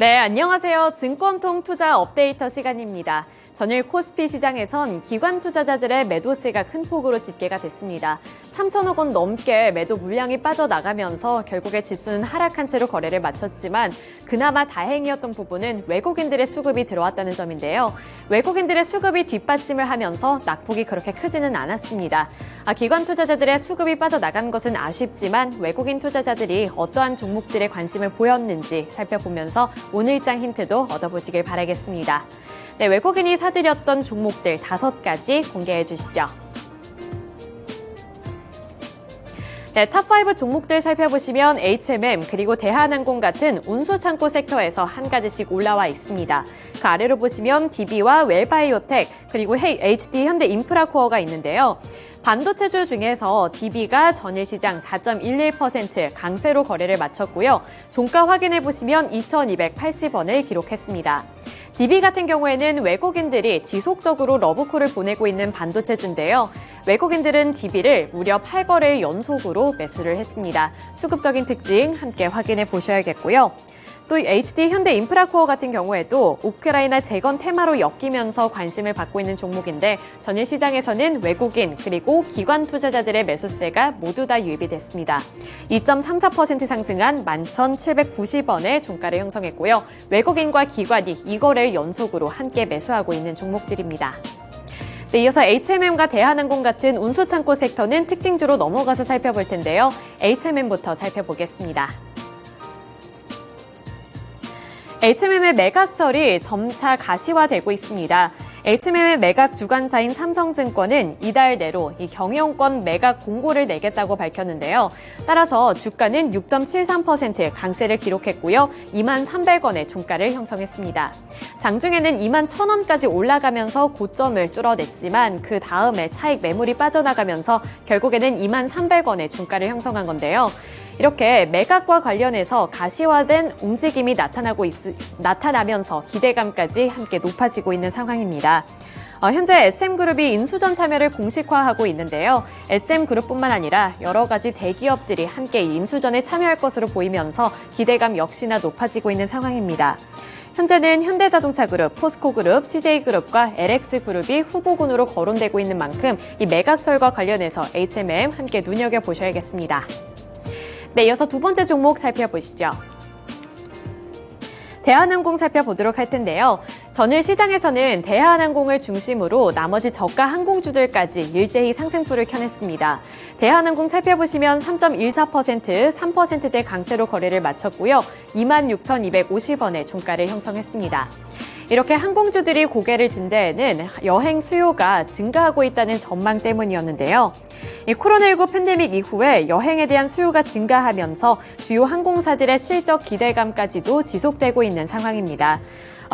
네, 안녕하세요. 증권통 투자 업데이터 시간입니다. 전일 코스피 시장에선 기관 투자자들의 매도세가 큰 폭으로 집계가 됐습니다. 3천억 원 넘게 매도 물량이 빠져나가면서 결국에 지수는 하락한 채로 거래를 마쳤지만 그나마 다행이었던 부분은 외국인들의 수급이 들어왔다는 점인데요. 외국인들의 수급이 뒷받침을 하면서 낙폭이 그렇게 크지는 않았습니다. 기관 투자자들의 수급이 빠져나간 것은 아쉽지만 외국인 투자자들이 어떠한 종목들에 관심을 보였는지 살펴보면서 오늘장 힌트도 얻어보시길 바라겠습니다. 네, 외국인이 사들였던 종목들 5가지 공개해 주시죠. 네, 탑5 종목들 살펴보시면 HMM 그리고 대한항공 같은 운수창고 섹터에서 한 가지씩 올라와 있습니다. 그 아래로 보시면 DB와 웰바이오텍 그리고 HD 현대인프라코어가 있는데요. 반도체주 중에서 DB가 전일 시장 4.11% 강세로 거래를 마쳤고요. 종가 확인해 보시면 2,280원을 기록했습니다. DB 같은 경우에는 외국인들이 지속적으로 러브콜을 보내고 있는 반도체주인데요. 외국인들은 DB를 무려 8거래일 연속으로 매수를 했습니다. 수급적인 특징 함께 확인해 보셔야겠고요. 또 HD 현대인프라코어 같은 경우에도 우크라이나 재건 테마로 엮이면서 관심을 받고 있는 종목인데 전일 시장에서는 외국인 그리고 기관 투자자들의 매수세가 모두 다 유입이 됐습니다. 2.34% 상승한 11,790원의 종가를 형성했고요. 외국인과 기관이 2거래일 연속으로 함께 매수하고 있는 종목들입니다. 네, 이어서 HMM과 대한항공 같은 운수창고 섹터는 특징주로 넘어가서 살펴볼 텐데요. HMM부터 살펴보겠습니다. HMM의 매각설이 점차 가시화되고 있습니다. HMM의 매각 주관사인 삼성증권은 이달 내로 이 경영권 매각 공고를 내겠다고 밝혔는데요. 따라서 주가는 6.73% 강세를 기록했고요. 23,300원의 종가를 형성했습니다. 장중에는 21,000원까지 올라가면서 고점을 뚫어냈지만 그 다음에 차익 매물이 빠져나가면서 결국에는 23,300원의 종가를 형성한 건데요. 이렇게 매각과 관련해서 가시화된 움직임이 나타나면서 기대감까지 함께 높아지고 있는 상황입니다. 현재 SM그룹이 인수전 참여를 공식화하고 있는데요. SM그룹뿐만 아니라 여러 가지 대기업들이 함께 이 인수전에 참여할 것으로 보이면서 기대감 역시나 높아지고 있는 상황입니다. 현재는 현대자동차그룹, 포스코그룹, CJ그룹과 LX그룹이 후보군으로 거론되고 있는 만큼 이 매각설과 관련해서 HMM 함께 눈여겨보셔야겠습니다. 네, 이어서 두 번째 종목 살펴보시죠. 대한항공 살펴보도록 할 텐데요. 전일 시장에서는 대한항공을 중심으로 나머지 저가 항공주들까지 일제히 상승폭을 켜냈습니다. 대한항공 살펴보시면 3.14%, 3%대 강세로 거래를 마쳤고요. 26,250원의 종가를 형성했습니다. 이렇게 항공주들이 고개를 든 데에는 여행 수요가 증가하고 있다는 전망 때문이었는데요. 이 코로나19 팬데믹 이후에 여행에 대한 수요가 증가하면서 주요 항공사들의 실적 기대감까지도 지속되고 있는 상황입니다.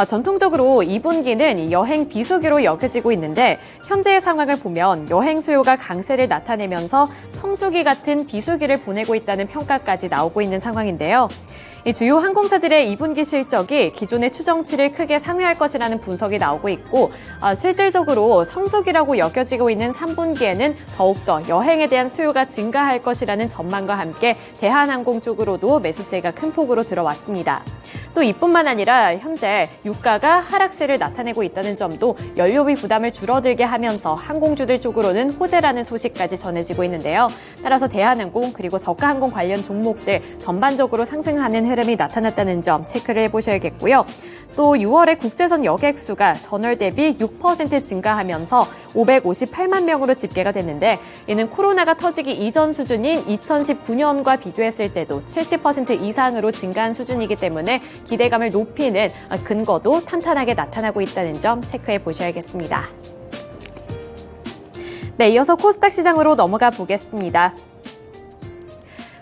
전통적으로 2분기는 여행 비수기로 여겨지고 있는데 현재의 상황을 보면 여행 수요가 강세를 나타내면서 성수기 같은 비수기를 보내고 있다는 평가까지 나오고 있는 상황인데요. 이 주요 항공사들의 2분기 실적이 기존의 추정치를 크게 상회할 것이라는 분석이 나오고 있고 실질적으로 성수기라고 여겨지고 있는 3분기에는 더욱더 여행에 대한 수요가 증가할 것이라는 전망과 함께 대한항공 쪽으로도 매수세가 큰 폭으로 들어왔습니다. 또 이뿐만 아니라 현재 유가가 하락세를 나타내고 있다는 점도 연료비 부담을 줄어들게 하면서 항공주들 쪽으로는 호재라는 소식까지 전해지고 있는데요. 따라서 대한항공 그리고 저가항공 관련 종목들 전반적으로 상승하는 흐름이 나타났다는 점 체크를 해보셔야겠고요. 또 6월에 국제선 여객수가 전월 대비 6% 증가하면서 558만 명으로 집계가 됐는데 이는 코로나가 터지기 이전 수준인 2019년과 비교했을 때도 70% 이상으로 증가한 수준이기 때문에 기대감을 높이는 근거도 탄탄하게 나타나고 있다는 점 체크해 보셔야겠습니다. 네, 이어서 코스닥 시장으로 넘어가 보겠습니다.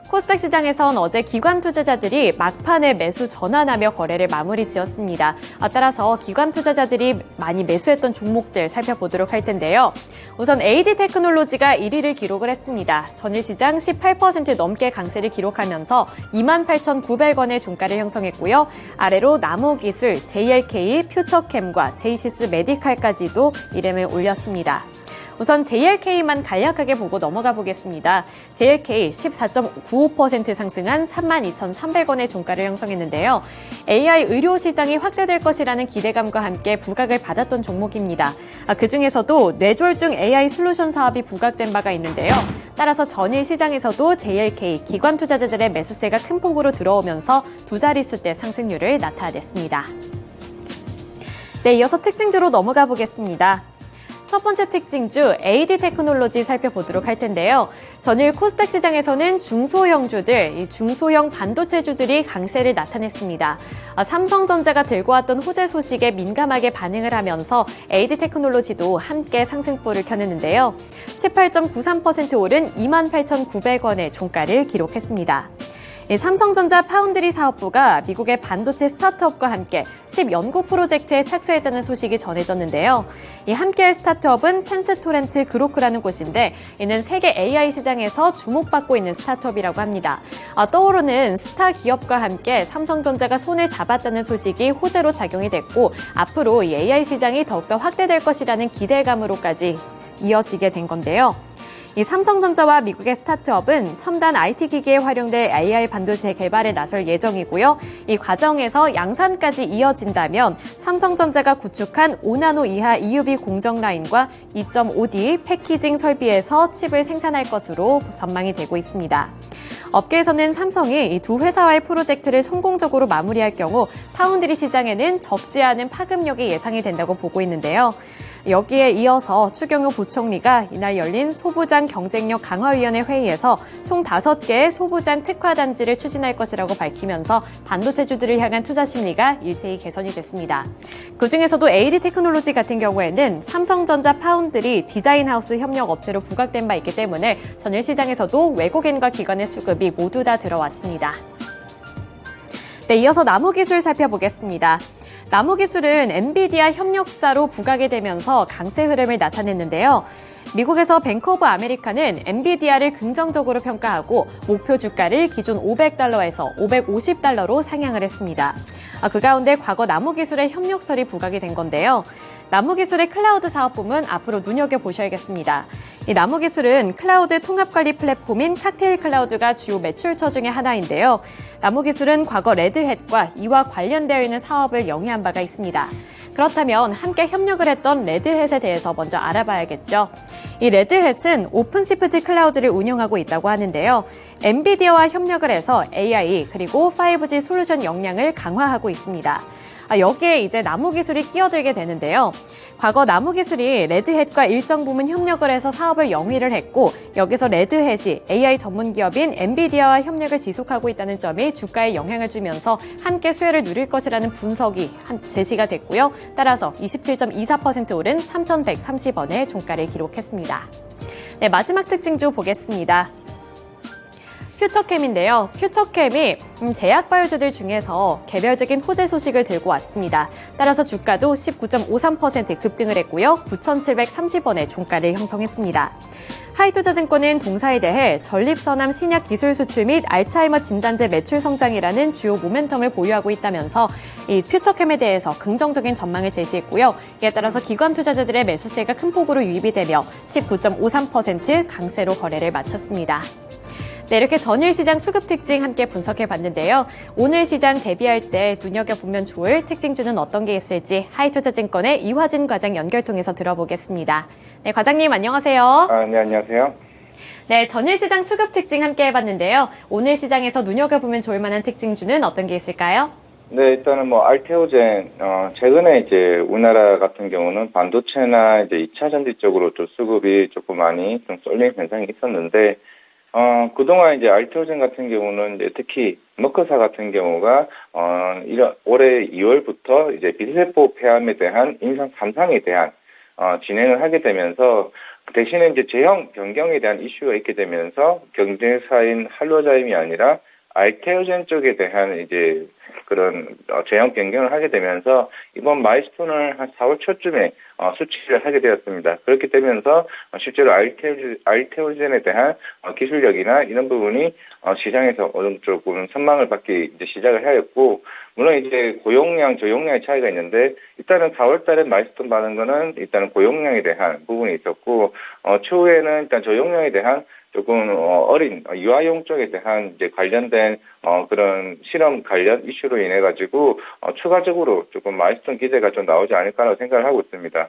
코스닥 시장에선 어제 기관 투자자들이 막판에 매수 전환하며 거래를 마무리 지었습니다. 따라서 기관 투자자들이 많이 매수했던 종목들 살펴보도록 할 텐데요. 우선 AD테크놀로지가 1위를 기록을 했습니다. 전일 시장 18% 넘게 강세를 기록하면서 28,900원의 종가를 형성했고요. 아래로 나무기술, JLK, 퓨처캠과 제이시스 메디칼까지도 이름을 올렸습니다. 우선 JLK만 간략하게 보고 넘어가 보겠습니다. JLK 14.95% 상승한 32,300원의 종가를 형성했는데요. AI 의료 시장이 확대될 것이라는 기대감과 함께 부각을 받았던 종목입니다. 그중에서도 뇌졸중 AI 솔루션 사업이 부각된 바가 있는데요. 따라서 전일 시장에서도 JLK 기관 투자자들의 매수세가 큰 폭으로 들어오면서 두 자릿수대 상승률을 나타냈습니다. 네, 이어서 특징주로 넘어가 보겠습니다. 첫 번째 특징주 AD 테크놀로지 살펴보도록 할 텐데요. 전일 코스닥 시장에서는 중소형주들, 중소형 반도체주들이 강세를 나타냈습니다. 삼성전자가 들고 왔던 호재 소식에 민감하게 반응을 하면서 AD 테크놀로지도 함께 상승폭을 켜냈는데요. 18.93% 오른 28,900원의 종가를 기록했습니다. 삼성전자 파운드리 사업부가 미국의 반도체 스타트업과 함께 칩 연구 프로젝트에 착수했다는 소식이 전해졌는데요. 이 함께할 스타트업은 텐스토렌트 그로크라는 곳인데 이는 세계 AI 시장에서 주목받고 있는 스타트업이라고 합니다. 떠오르는 스타 기업과 함께 삼성전자가 손을 잡았다는 소식이 호재로 작용이 됐고 앞으로 이 AI 시장이 더욱더 확대될 것이라는 기대감으로까지 이어지게 된 건데요. 이 삼성전자와 미국의 스타트업은 첨단 IT 기기에 활용될 AI 반도체 개발에 나설 예정이고요. 이 과정에서 양산까지 이어진다면 삼성전자가 구축한 5나노 이하 EUV 공정 라인과 2.5D 패키징 설비에서 칩을 생산할 것으로 전망이 되고 있습니다. 업계에서는 삼성이 이 두 회사와의 프로젝트를 성공적으로 마무리할 경우 파운드리 시장에는 적지 않은 파급력이 예상이 된다고 보고 있는데요. 여기에 이어서 추경호 부총리가 이날 열린 소부장 경쟁력 강화위원회 회의에서 총 5개의 소부장 특화 단지를 추진할 것이라고 밝히면서 반도체주들을 향한 투자 심리가 일제히 개선이 됐습니다. 그중에서도 AD 테크놀로지 같은 경우에는 삼성전자 파운드리 디자인하우스 협력 업체로 부각된 바 있기 때문에 전일 시장에서도 외국인과 기관의 수급이 모두 다 들어왔습니다. 네, 이어서 나무기술 살펴보겠습니다. 나무기술은 엔비디아 협력사로 부각이 되면서 강세 흐름을 나타냈는데요. 미국에서 뱅크 오브 아메리카는 엔비디아를 긍정적으로 평가하고 목표 주가를 기존 $500에서 $550로 상향을 했습니다. 그 가운데 과거 나무기술의 협력설이 부각이 된 건데요. 나무기술의 클라우드 사업부문 앞으로 눈여겨보셔야겠습니다. 이 나무기술은 클라우드 통합관리 플랫폼인 칵테일 클라우드가 주요 매출처 중에 하나인데요. 나무기술은 과거 레드햇과 이와 관련되어 있는 사업을 영위한 바가 있습니다. 그렇다면 함께 협력을 했던 레드햇에 대해서 먼저 알아봐야겠죠. 이 레드햇은 오픈시프트 클라우드를 운영하고 있다고 하는데요. 엔비디아와 협력을 해서 AI 그리고 5G 솔루션 역량을 강화하고 있습니다. 여기에 이제 나무기술이 끼어들게 되는데요. 과거 나무기술이 레드햇과 일정 부분 협력을 해서 사업을 영위를 했고 여기서 레드햇이 AI 전문 기업인 엔비디아와 협력을 지속하고 있다는 점이 주가에 영향을 주면서 함께 수혜를 누릴 것이라는 분석이 제시가 됐고요. 따라서 27.24% 오른 3,130원의 종가를 기록했습니다. 네, 마지막 특징주 보겠습니다. 퓨처캠인데요. 퓨처캠이 제약바이오주들 중에서 개별적인 호재 소식을 들고 왔습니다. 따라서 주가도 19.53% 급등을 했고요. 9,730원의 종가를 형성했습니다. 하이투자증권은 동사에 대해 전립선암 신약 기술 수출 및 알츠하이머 진단제 매출 성장이라는 주요 모멘텀을 보유하고 있다면서 이 퓨처캠에 대해서 긍정적인 전망을 제시했고요. 이에 따라서 기관 투자자들의 매수세가 큰 폭으로 유입이 되며 19.53% 강세로 거래를 마쳤습니다. 네, 이렇게 전일 시장 수급 특징 함께 분석해 봤는데요. 오늘 시장 대비할 때 눈여겨보면 좋을 특징주는 어떤 게 있을지 하이투자증권의 이화진 과장 연결 통해서 들어보겠습니다. 네, 과장님 안녕하세요. 네, 안녕하세요. 네, 전일 시장 수급 특징 함께 해봤는데요. 오늘 시장에서 눈여겨보면 좋을 만한 특징주는 어떤 게 있을까요? 네, 일단은 알테오젠, 최근에 이제 우리나라 같은 경우는 반도체나 이제 2차 전지 쪽으로 좀 수급이 조금 많이 좀 쏠린 현상이 있었는데, 그동안 이제 알테오젠 같은 경우는 이제 특히 머크사 같은 경우가, 올해 2월부터 이제 비세포 폐암에 대한 임상 3상에 대한, 진행을 하게 되면서, 대신에 이제 제형 변경에 대한 이슈가 있게 되면서 경쟁사인 할로자임이 아니라 알테오젠 쪽에 대한 이제 그런 제형 변경을 하게 되면서 이번 마일스톤을 한 4월 초쯤에 수치를 하게 되었습니다. 그렇게 되면서 실제로 알테오젠에 대한 기술력이나 이런 부분이 시장에서 어느 조금 선망을 받기 이제 시작을 하였고, 물론 이제 고용량, 저용량의 차이가 있는데, 일단은 4월 달에 마일스톤 받은 거는 일단은 고용량에 대한 부분이 있었고, 추후에는 일단 저용량에 대한 조금 어린 유아용 쪽에 대한 이제 관련된 그런 실험 관련 이슈로 인해 가지고 추가적으로 조금 마일스톤 기대가 좀 나오지 않을까라고 생각을 하고 있습니다.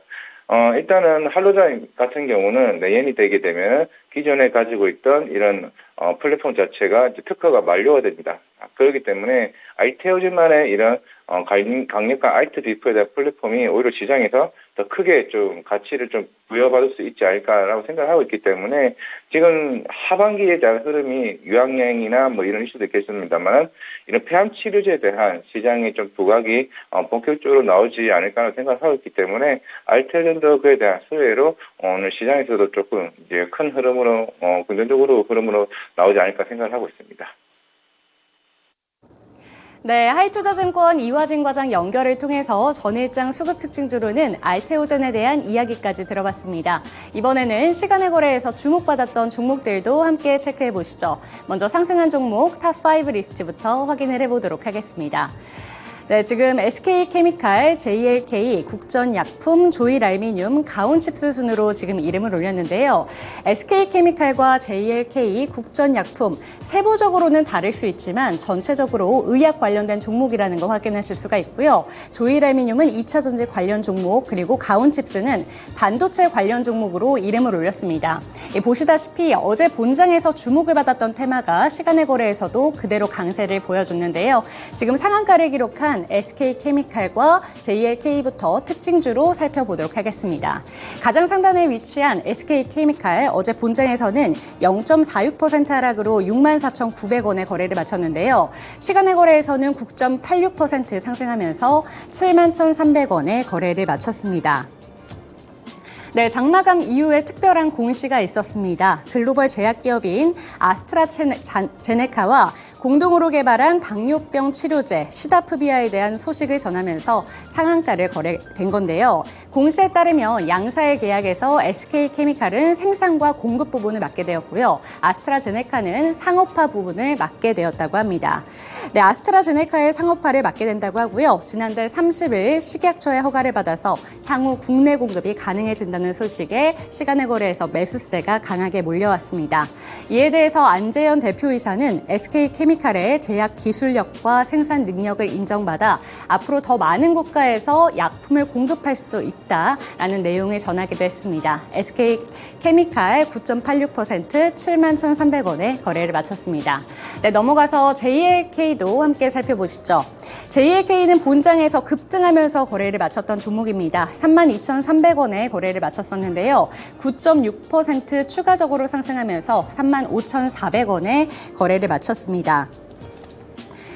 일단은 할로자인 같은 경우는 내년이 되게 되면 기존에 가지고 있던 이런 플랫폼 자체가 이제 특허가 만료가 됩니다. 그렇기 때문에 알테오젠만의 이런 강력한 알트디프에 대한 플랫폼이 오히려 시장에서 더 크게 좀 가치를 좀 부여받을 수 있지 않을까라고 생각하고 있기 때문에 지금 하반기에 대한 흐름이 유황량이나 뭐 이런 이슈도 있겠습니다만 이런 폐암 치료제에 대한 시장의 좀 부각이 본격적으로 나오지 않을까라고 생각하고 있기 때문에 알테오젠도 그에 대한 수혜로 오늘 시장에서도 조금 이제 큰 흐름으로 긍정적으로 흐름으로 나오지 않을까 생각을 하고 있습니다. 네, 하이투자증권 이화진 과장 연결을 통해서 전일장 수급 특징주로는 알테오젠에 대한 이야기까지 들어봤습니다. 이번에는 시간의 거래에서 주목받았던 종목들도 함께 체크해 보시죠. 먼저 상승한 종목 탑5 리스트부터 확인을 해보도록 하겠습니다. 네, 지금 SK케미칼, JLK, 국전약품, 조일알미늄, 가온칩스 순으로 지금 이름을 올렸는데요. SK케미칼과 JLK, 국전약품, 세부적으로는 다를 수 있지만 전체적으로 의약 관련된 종목이라는 거 확인하실 수가 있고요. 조일알미늄은 2차 전지 관련 종목, 그리고 가온칩스는 반도체 관련 종목으로 이름을 올렸습니다. 보시다시피 어제 본장에서 주목을 받았던 테마가 시간의 거래에서도 그대로 강세를 보여줬는데요. 지금 상한가를 기록한 SK케미칼과 JLK부터 특징주로 살펴보도록 하겠습니다. 가장 상단에 위치한 SK케미칼 어제 본장에서는 0.46% 하락으로 64,900원에 거래를 마쳤는데요. 시간의 거래에서는 9.86% 상승하면서 71,300원에 거래를 마쳤습니다. 네, 장마감 이후에 특별한 공시가 있었습니다. 글로벌 제약기업인 아스트라제네카와 공동으로 개발한 당뇨병 치료제 시다프비아에 대한 소식을 전하면서 상한가를 거래된 건데요. 공시에 따르면 양사의 계약에서 SK케미칼은 생산과 공급 부분을 맡게 되었고요. 아스트라제네카는 상업화 부분을 맡게 되었다고 합니다. 네, 아스트라제네카의 상업화를 맡게 된다고 하고요. 지난달 30일 식약처의 허가를 받아서 향후 국내 공급이 가능해진다는 소식에 시간의 거래에서 매수세가 강하게 몰려왔습니다. 이에 대해서 안재현 대표이사는 SK케미칼의 제약 기술력과 생산 능력을 인정받아 앞으로 더 많은 국가에서 약품을 공급할 수 있다라는 내용을 전하기도 했습니다. SK케미칼 9.86% 71,300원에 거래를 마쳤습니다. 네, 넘어가서 JLK도 함께 살펴보시죠. JLK는 본장에서 급등하면서 거래를 마쳤던 종목입니다. 32,300원에 거래를 마쳤었는데요. 9.6% 추가적으로 상승하면서 35,400원에 거래를 마쳤습니다.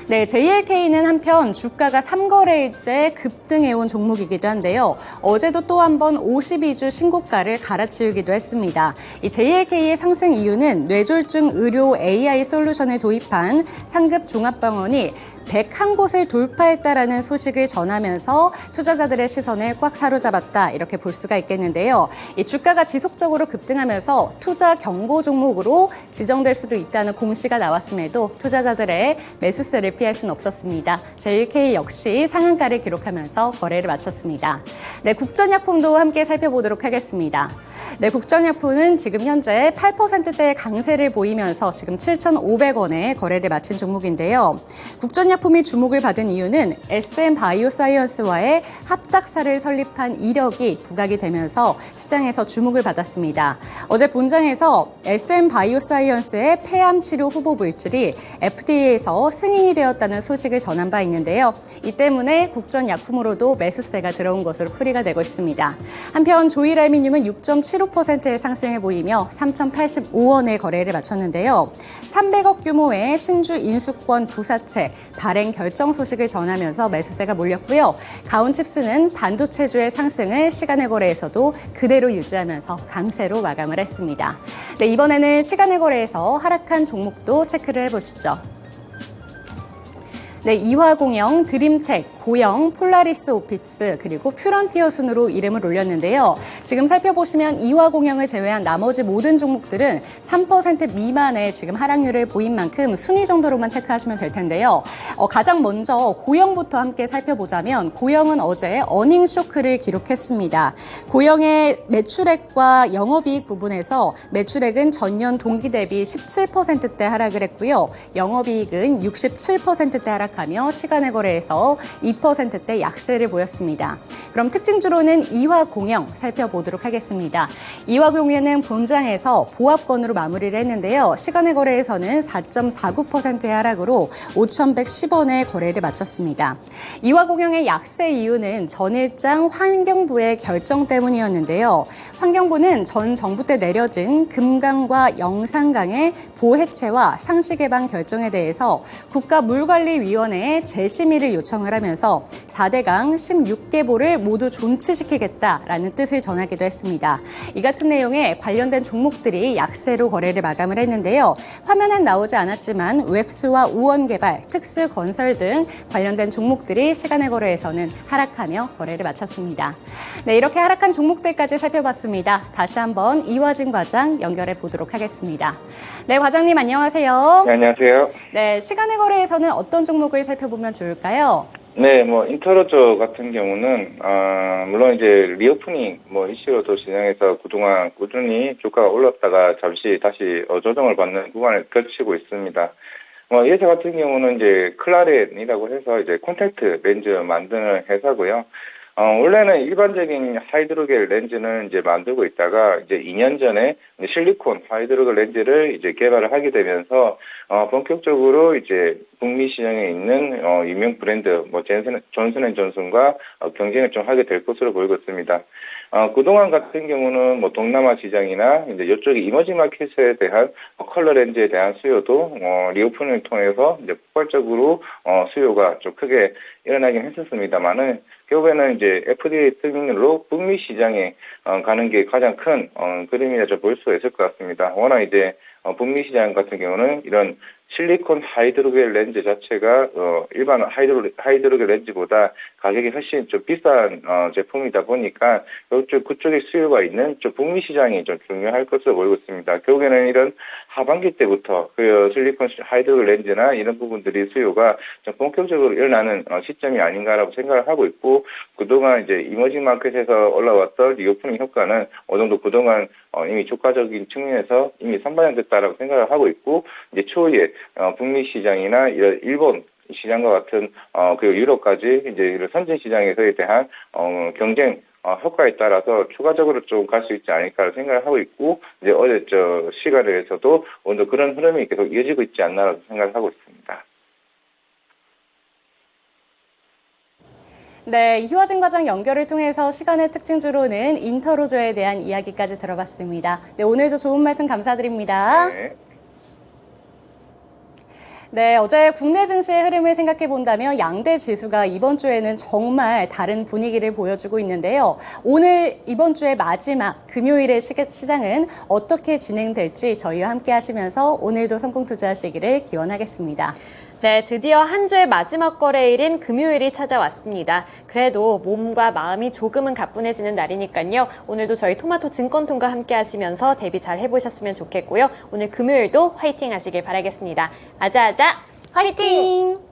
네, JLK는 한편 주가가 3거래일째 급등해온 종목이기도 한데요. 어제도 또 한 번 52주 신고가를 갈아치우기도 했습니다. 이 JLK의 상승 이유는 뇌졸중 의료 AI 솔루션을 도입한 상급 종합병원이 101곳을 돌파했다라는 소식을 전하면서 투자자들의 시선을 꽉 사로잡았다, 이렇게 볼 수가 있겠는데요. 이 주가가 지속적으로 급등하면서 투자 경고 종목으로 지정될 수도 있다는 공시가 나왔음에도 투자자들의 매수세를 피할 수는 없었습니다. JLK 역시 상한가를 기록하면서 거래를 마쳤습니다. 네, 국전약품도 함께 살펴보도록 하겠습니다. 네, 국전약품은 지금 현재 8%대의 강세를 보이면서 지금 7,500원에 거래를 마친 종목인데요. 국전약품이 주목을 받은 이유는 SM바이오사이언스와의 합작사를 설립한 이력이 부각이 되면서 시장에서 주목을 받았습니다. 어제 본장에서 SM바이오사이언스의 폐암 치료 후보 물질이 FDA에서 승인이 되었다는 소식을 전한 바 있는데요. 이 때문에 국전약품으로도 매수세가 들어온 것으로 풀이가 되고 있습니다. 한편 조일알미늄은 6.75%의 상승을 보이며 3,085원에 거래를 마쳤는데요. 300억 규모의 신주 인수권 부사채 발행 결정 소식을 전하면서 매수세가 몰렸고요. 가온칩스는 반도체주의 상승을 시간의 거래에서도 그대로 유지하면서 강세로 마감을 했습니다. 네, 이번에는 시간의 거래에서 하락한 종목도 체크를 해보시죠. 네, 이화공영, 드림텍, 고영, 폴라리스 오피스, 그리고 퓨런티어 순으로 이름을 올렸는데요. 지금 살펴보시면 이화공영을 제외한 나머지 모든 종목들은 3% 미만의 지금 하락률을 보인 만큼 순위 정도로만 체크하시면 될 텐데요. 가장 먼저 고영부터 함께 살펴보자면 고영은 어제 어닝 쇼크를 기록했습니다. 고영의 매출액과 영업이익 부분에서 매출액은 전년 동기 대비 17%대 하락을 했고요. 영업이익은 67%대 하락하며 시간의 거래에서 2%대 약세를 보였습니다. 그럼 특징주로는 이화공영 살펴보도록 하겠습니다. 이화공영은 본장에서 보합권으로 마무리를 했는데요. 시간의 거래에서는 4.49%의 하락으로 5,110원에 거래를 마쳤습니다. 이화공영의 약세 이유는 전일장 환경부의 결정 때문이었는데요. 환경부는 전 정부 때 내려진 금강과 영산강의 보해체와 상시 개방 결정에 대해서 국가물관리위원회에 재심의를 요청을 하면서 4대강 16개 보를 모두 존치시키겠다라는 뜻을 전하기도 했습니다. 이 같은 내용에 관련된 종목들이 약세로 거래를 마감을 했는데요. 화면엔 나오지 않았지만 웹스와 우원개발, 특수건설 등 관련된 종목들이 시간의 거래에서는 하락하며 거래를 마쳤습니다. 네, 이렇게 하락한 종목들까지 살펴봤습니다. 다시 한번 이화진 과장 연결해 보도록 하겠습니다. 네, 과장님 안녕하세요. 네, 안녕하세요. 네, 시간의 거래에서는 어떤 종목을 살펴보면 좋을까요? 네, 인터로저 같은 경우는, 물론 이제 리오프닝, 이슈로도 시장에서 그동안 꾸준히 주가가 올랐다가 잠시 다시 조정을 받는 구간을 거치고 있습니다. 이 회사 같은 경우는 이제 클라렌이라고 해서 이제 콘택트 렌즈 만드는 회사고요. 원래는 일반적인 하이드로겔 렌즈는 이제 만들고 있다가 이제 2년 전에 실리콘 하이드로겔 렌즈를 이제 개발을 하게 되면서 본격적으로 이제 북미 시장에 있는 유명 브랜드 존슨앤존슨과 경쟁을 좀 하게 될 것으로 보이고 있습니다. 그동안 같은 경우는 동남아 시장이나 이제 이쪽의 이머징 마켓에 대한 컬러 렌즈에 대한 수요도 리오프닝을 통해서 이제 폭발적으로 수요가 좀 크게 일어나긴 했었습니다만은 결국에는 이제 FDA 승인으로 북미 시장에 가는 게 가장 큰 그림이라 볼 수 있을 것 같습니다. 워낙 이제 북미 시장 같은 경우는 이런 실리콘 하이드로겔 렌즈 자체가 일반 하이드로겔 렌즈보다 가격이 훨씬 좀 비싼 제품이다 보니까 그쪽에 수요가 있는 북미 시장이 좀 중요할 것으로 보이고 있습니다. 결국에는 이런 하반기 때부터 그 실리콘 하이드로겔 렌즈나 이런 부분들이 수요가 좀 본격적으로 일어나는 시점이 아닌가라고 생각을 하고 있고, 그동안 이제 이머징 마켓에서 올라왔던 리오프닝 효과는 어느 정도 그동안 이미 주가적인 측면에서 이미 선반영됐다라고 생각을 하고 있고, 이제 초기에 북미 시장이나 이런 일본 시장과 같은 그리고 유럽까지 이제 이런 선진 시장에서에 대한 경쟁 효과에 따라서 추가적으로 좀 갈 수 있지 않을까 생각을 하고 있고, 이제 어제 시간에서도 오늘 그런 흐름이 계속 이어지고 있지 않나라고 생각을 하고 있습니다. 네, 이화진 과장 연결을 통해서 시간의 특징주로는 인터로저에 대한 이야기까지 들어봤습니다. 네, 오늘도 좋은 말씀 감사드립니다. 네. 네, 어제 국내 증시의 흐름을 생각해 본다면 양대 지수가 이번 주에는 정말 다른 분위기를 보여주고 있는데요. 오늘 이번 주의 마지막 금요일의 시장은 어떻게 진행될지 저희와 함께 하시면서 오늘도 성공 투자하시기를 기원하겠습니다. 네, 드디어 한 주의 마지막 거래일인 금요일이 찾아왔습니다. 그래도 몸과 마음이 조금은 가뿐해지는 날이니까요. 오늘도 저희 토마토 증권통과 함께 하시면서 대비 잘 해보셨으면 좋겠고요. 오늘 금요일도 화이팅 하시길 바라겠습니다. 아자아자 화이팅!